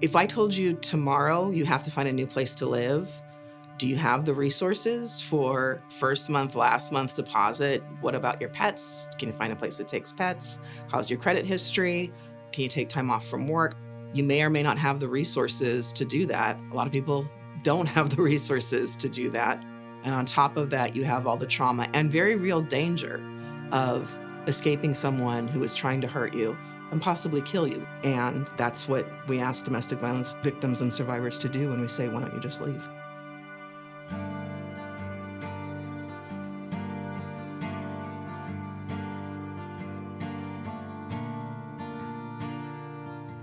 If I told you tomorrow you have to find a new place to live, do you have the resources for first month, last month's deposit? What about your pets? Can you find a place that takes pets? How's your credit history? Can you take time off from work? You may or may not have the resources to do that. A lot of people don't have the resources to do that. And on top of that, you have all the trauma and very real danger of escaping someone who is trying to hurt you and possibly kill you. And that's what we ask domestic violence victims and survivors to do when we say, why don't you just leave?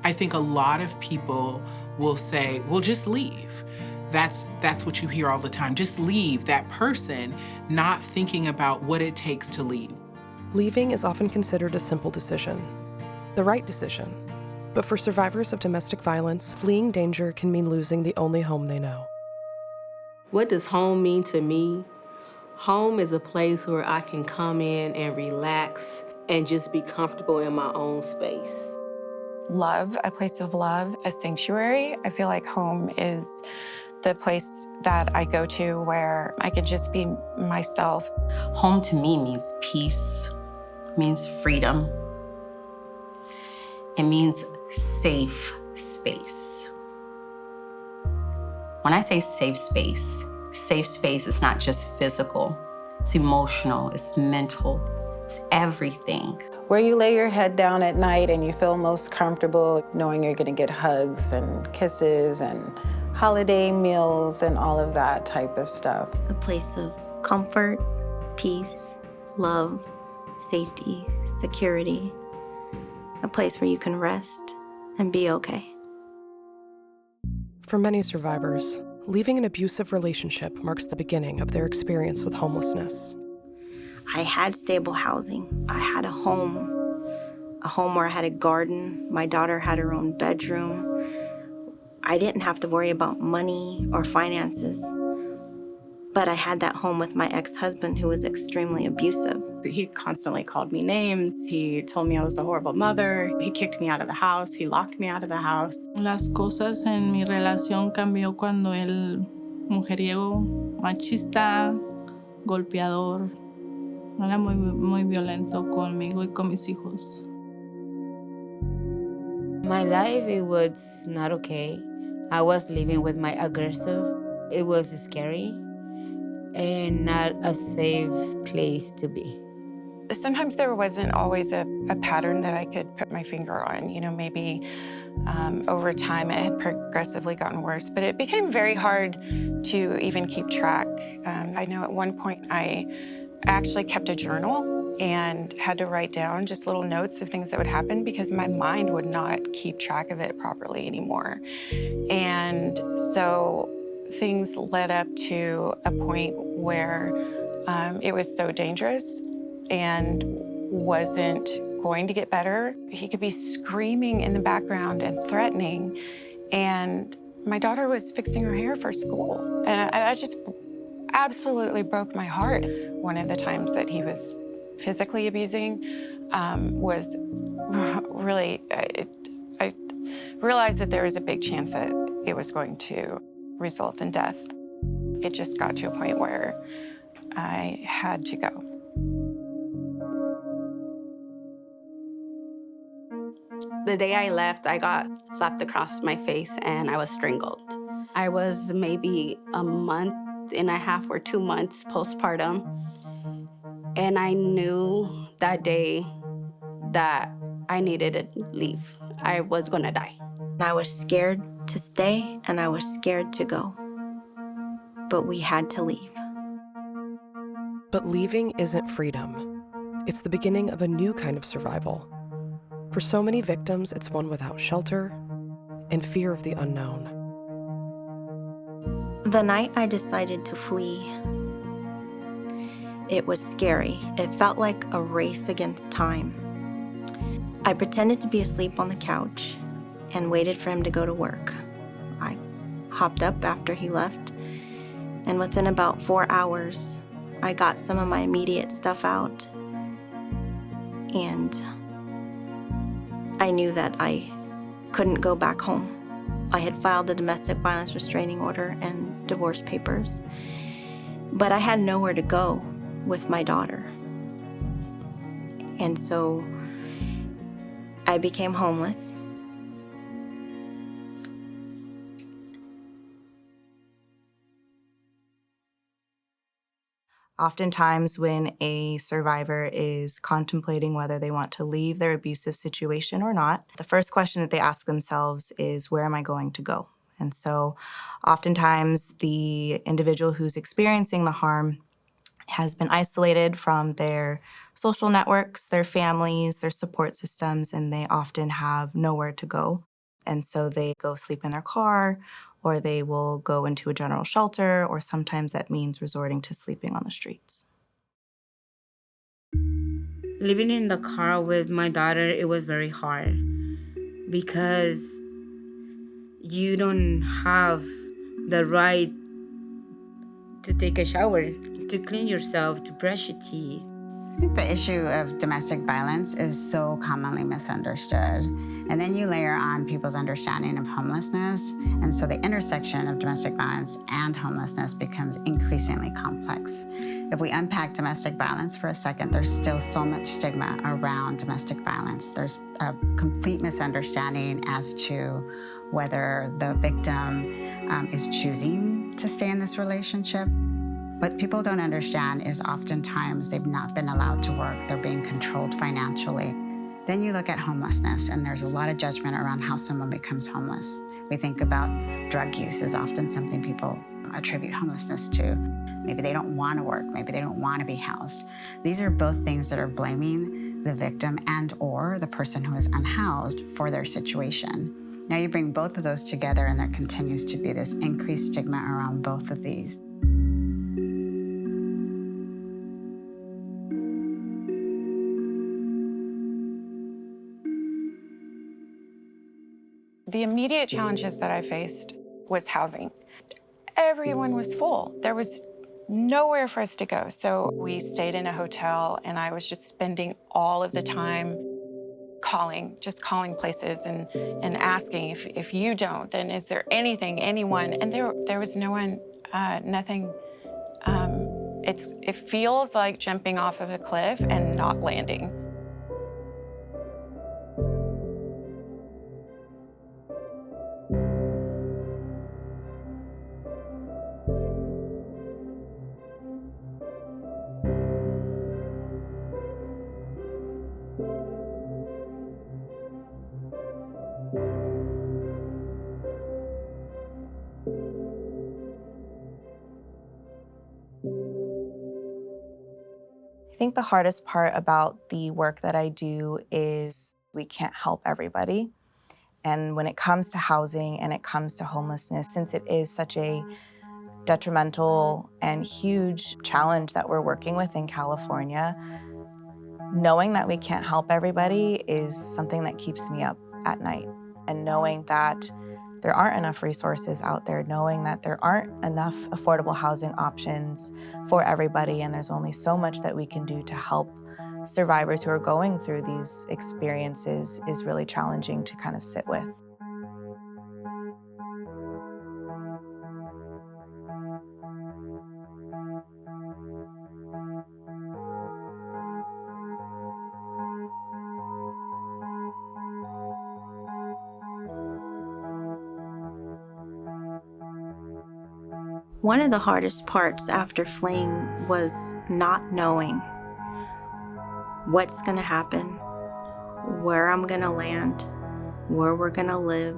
I think a lot of people will say, well, just leave. That's what you hear all the time. Just leave that person, not thinking about what it takes to leave. Leaving is often considered a simple decision, the right decision. But for survivors of domestic violence, fleeing danger can mean losing the only home they know. What does home mean to me? Home is a place where I can come in and relax and just be comfortable in my own space. Love, a place of love, a sanctuary. I feel like home is the place that I go to where I can just be myself. Home to me means peace, means freedom. It means safe space. When I say safe space is not just physical, it's emotional, it's mental, it's everything. Where you lay your head down at night and you feel most comfortable knowing you're gonna get hugs and kisses and holiday meals and all of that type of stuff. A place of comfort, peace, love, safety, security. A place where you can rest and be okay. For many survivors, leaving an abusive relationship marks the beginning of their experience with homelessness. I had stable housing. I had a home where I had a garden. My daughter had her own bedroom. I didn't have to worry about money or finances. But I had that home with my ex-husband who was extremely abusive. He constantly called me names. He told me I was a horrible mother. He kicked me out of the house. He locked me out of the house. Las cosas en mi relación cambió cuando el mujeriego, machista, golpeador, era muy violento conmigo y con mis hijos. My life, it was not okay. I was living with my aggressor. It was scary and not a safe place to be. Sometimes there wasn't always a pattern that I could put my finger on. You know, maybe over time it had progressively gotten worse, but it became very hard to even keep track. I know at one point I actually kept a journal and had to write down just little notes of things that would happen because my mind would not keep track of it properly anymore. And so things led up to a point where it was so dangerous and wasn't going to get better. He could be screaming in the background and threatening, and my daughter was fixing her hair for school. And I just absolutely broke my heart. One of the times that he was physically abusing was really, I realized that there was a big chance that it was going to result in death. It just got to a point where I had to go. The day I left, I got slapped across my face and I was strangled. I was maybe a month and a half or 2 months postpartum. And I knew that day that I needed to leave. I was gonna die. I was scared to stay and I was scared to go. But we had to leave. But leaving isn't freedom. It's the beginning of a new kind of survival. For so many victims, it's one without shelter and fear of the unknown. The night I decided to flee, it was scary. It felt like a race against time. I pretended to be asleep on the couch and waited for him to go to work. I hopped up after he left, and within about 4 hours, I got some of my immediate stuff out, and I knew that I couldn't go back home. I had filed a domestic violence restraining order and divorce papers, but I had nowhere to go with my daughter. And so I became homeless. Oftentimes, when a survivor is contemplating whether they want to leave their abusive situation or not, the first question that they ask themselves is, where am I going to go? And so oftentimes, the individual who's experiencing the harm has been isolated from their social networks, their families, their support systems, and they often have nowhere to go. And so they go sleep in their car, or they will go into a general shelter, or sometimes that means resorting to sleeping on the streets. Living in the car with my daughter, it was very hard because you don't have the right to take a shower, to clean yourself, to brush your teeth. I think the issue of domestic violence is so commonly misunderstood. And then you layer on people's understanding of homelessness, and so the intersection of domestic violence and homelessness becomes increasingly complex. If we unpack domestic violence for a second, there's still so much stigma around domestic violence. There's a complete misunderstanding as to whether the victim is choosing to stay in this relationship. What people don't understand is oftentimes they've not been allowed to work, they're being controlled financially. Then you look at homelessness, and there's a lot of judgment around how someone becomes homeless. We think about drug use is often something people attribute homelessness to. Maybe they don't want to work, maybe they don't want to be housed. These are both things that are blaming the victim and or the person who is unhoused for their situation. Now you bring both of those together, and there continues to be this increased stigma around both of these. The immediate challenges that I faced was housing. Everyone was full. There was nowhere for us to go. So we stayed in a hotel, and I was just spending all of the time calling places and asking, if you don't, then is there anything, anyone? And there was no one, nothing. It feels like jumping off of a cliff and not landing. I think the hardest part about the work that I do is we can't help everybody. And when it comes to housing and it comes to homelessness, since it is such a detrimental and huge challenge that we're working with in California, knowing that we can't help everybody is something that keeps me up at night. And knowing that there aren't enough resources out there, knowing that there aren't enough affordable housing options for everybody, and there's only so much that we can do to help survivors who are going through these experiences is really challenging to kind of sit with. One of the hardest parts after fleeing was not knowing what's going to happen, where I'm going to land, where we're going to live,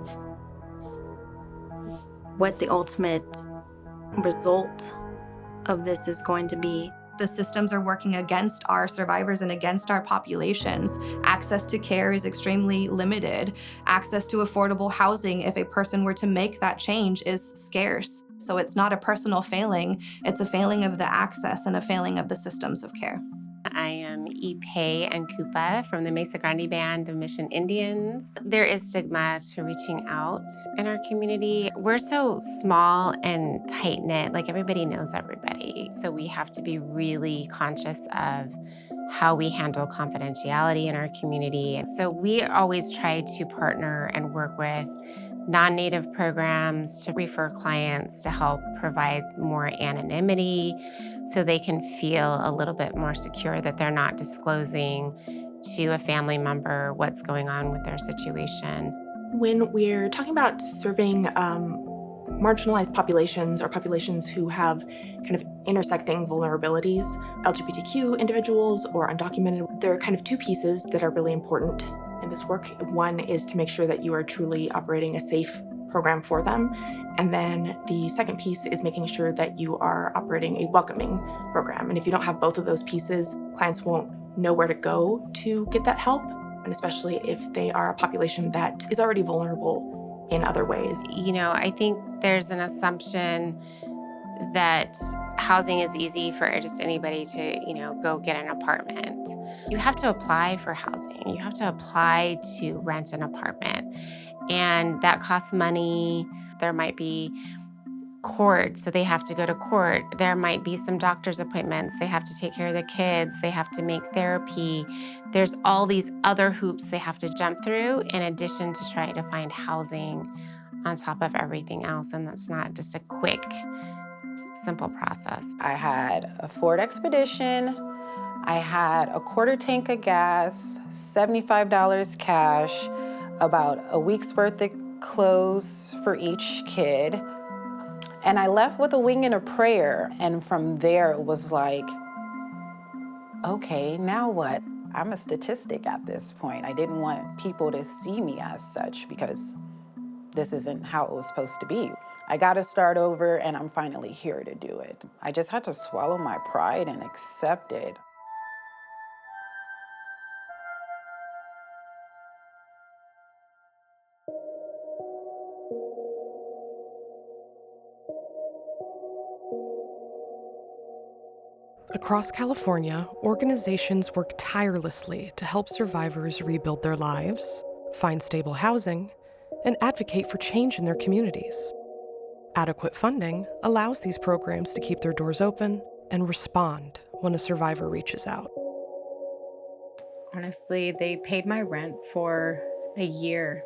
what the ultimate result of this is going to be. The systems are working against our survivors and against our populations. Access to care is extremely limited. Access to affordable housing, if a person were to make that change, is scarce. So it's not a personal failing, it's a failing of the access and a failing of the systems of care. I am Ipe and Kupa from the Mesa Grande Band of Mission Indians. There is stigma to reaching out in our community. We're so small and tight-knit, like everybody knows everybody. So we have to be really conscious of how we handle confidentiality in our community. So we always try to partner and work with non-Native programs to refer clients to help provide more anonymity so they can feel a little bit more secure that they're not disclosing to a family member what's going on with their situation. When we're talking about serving marginalized populations or populations who have kind of intersecting vulnerabilities, LGBTQ individuals or undocumented, there are kind of two pieces that are really important in this work. One is to make sure that you are truly operating a safe program for them. And then the second piece is making sure that you are operating a welcoming program. And if you don't have both of those pieces, clients won't know where to go to get that help, and especially if they are a population that is already vulnerable in other ways. You know, I think there's an assumption that housing is easy for just anybody to, go get an apartment. You have to apply for housing. You have to apply to rent an apartment. And that costs money. There might be court, so they have to go to court. There might be some doctor's appointments. They have to take care of the kids. They have to make therapy. There's all these other hoops they have to jump through in addition to try to find housing on top of everything else. And that's not just a quick, simple process. I had a Ford Expedition. I had a quarter tank of gas, $75 cash, about a week's worth of clothes for each kid. And I left with a wing and a prayer. And from there, it was like, okay, now what? I'm a statistic at this point. I didn't want people to see me as such because this isn't how it was supposed to be. I got to start over, and I'm finally here to do it. I just had to swallow my pride and accept it. Across California, organizations work tirelessly to help survivors rebuild their lives, find stable housing, and advocate for change in their communities. Adequate funding allows these programs to keep their doors open and respond when a survivor reaches out. Honestly, they paid my rent for a year.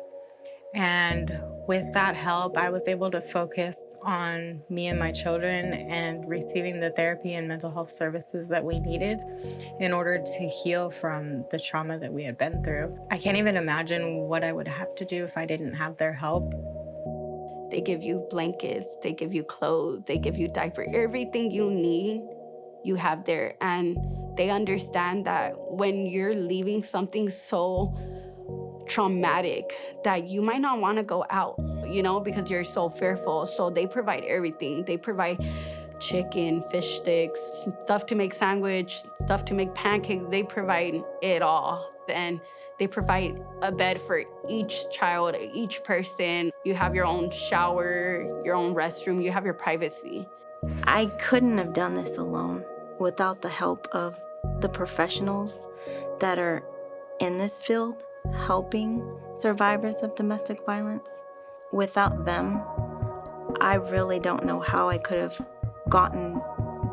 And with that help, I was able to focus on me and my children and receiving the therapy and mental health services that we needed in order to heal from the trauma that we had been through. I can't even imagine what I would have to do if I didn't have their help. They give you blankets, they give you clothes, they give you diaper, everything you need, you have there. And they understand that when you're leaving something so traumatic that you might not want to go out, because you're so fearful. So they provide everything. They provide chicken, fish sticks, stuff to make sandwich, stuff to make pancakes. They provide it all. And they provide a bed for each child, each person. You have your own shower, your own restroom, you have your privacy. I couldn't have done this alone without the help of the professionals that are in this field helping survivors of domestic violence. Without them, I really don't know how I could have gotten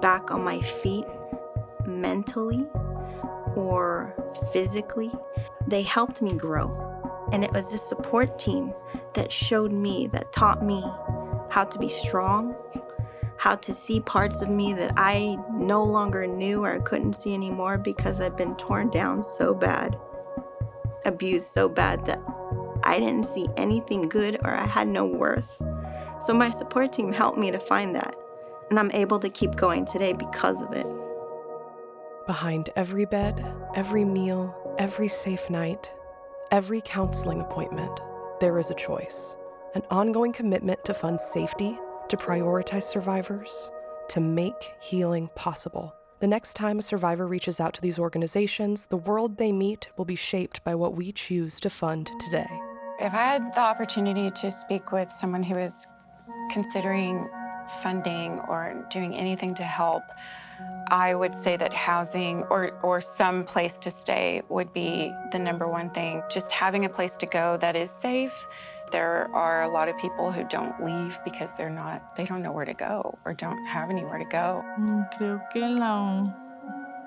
back on my feet mentally or physically. They helped me grow. And it was this support team that showed me, that taught me how to be strong, how to see parts of me that I no longer knew or couldn't see anymore because I've been torn down so bad, abused so bad that I didn't see anything good or I had no worth. So my support team helped me to find that, and I'm able to keep going today because of it. Behind every bed, every meal, every safe night, every counseling appointment, there is a choice, an ongoing commitment to fund safety, to prioritize survivors, to make healing possible. The next time a survivor reaches out to these organizations, the world they meet will be shaped by what we choose to fund today. If I had the opportunity to speak with someone who is considering funding or doing anything to help, I would say that housing or some place to stay would be the number one thing. Just having a place to go that is safe. There are a lot of people who don't leave because they don't know where to go or don't have anywhere to go. Creo que lo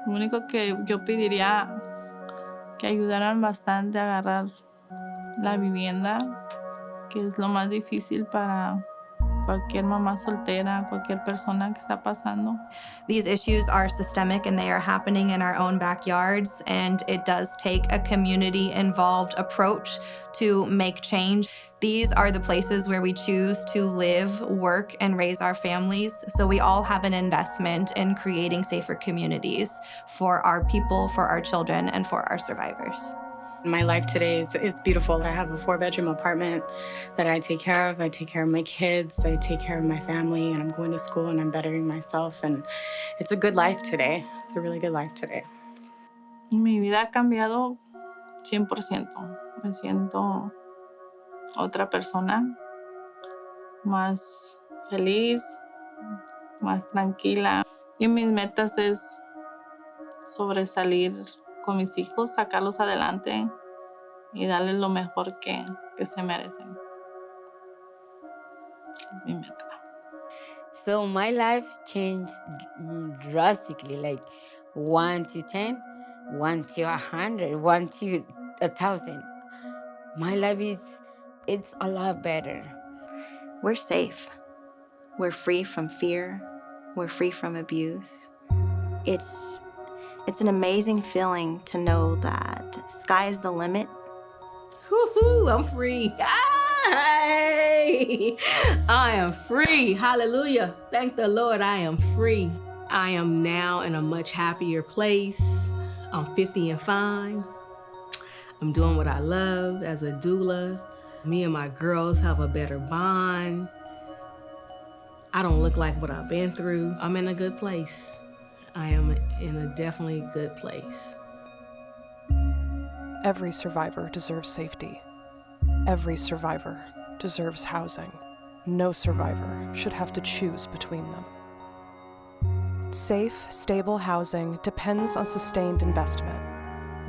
único que yo pediría que ayudaran bastante a agarrar la vivienda, que es lo más difícil para cualquier mamá soltera, cualquier persona que está pasando. These issues are systemic and they are happening in our own backyards, and it does take a community-involved approach to make change. These are the places where we choose to live, work, and raise our families, so we all have an investment in creating safer communities for our people, for our children, and for our survivors. My life today is beautiful. I have a 4-bedroom apartment that I take care of. I take care of my kids. I take care of my family, and I'm going to school and I'm bettering myself. And it's a good life today. It's a really good life today. Mi vida ha cambiado 100%. Me siento otra persona, más feliz, más tranquila. Y mis metas es sobresalir con mis hijos, sacarlos adelante y darles lo mejor que se merecen. Es mi meta. So my life changed drastically, like 1 to 10, 1 to 100, 1 to 1,000. My life it's a lot better. We're safe. We're free from fear. We're free from abuse. It's an amazing feeling to know that sky is the limit. Woo-hoo, I'm free. Hey, I am free. Hallelujah. Thank the Lord, I am free. I am now in a much happier place. I'm 50 and fine. I'm doing what I love as a doula. Me and my girls have a better bond. I don't look like what I've been through. I'm in a good place. I am in a definitely good place. Every survivor deserves safety. Every survivor deserves housing. No survivor should have to choose between them. Safe, stable housing depends on sustained investment.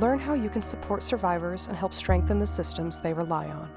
Learn how you can support survivors and help strengthen the systems they rely on.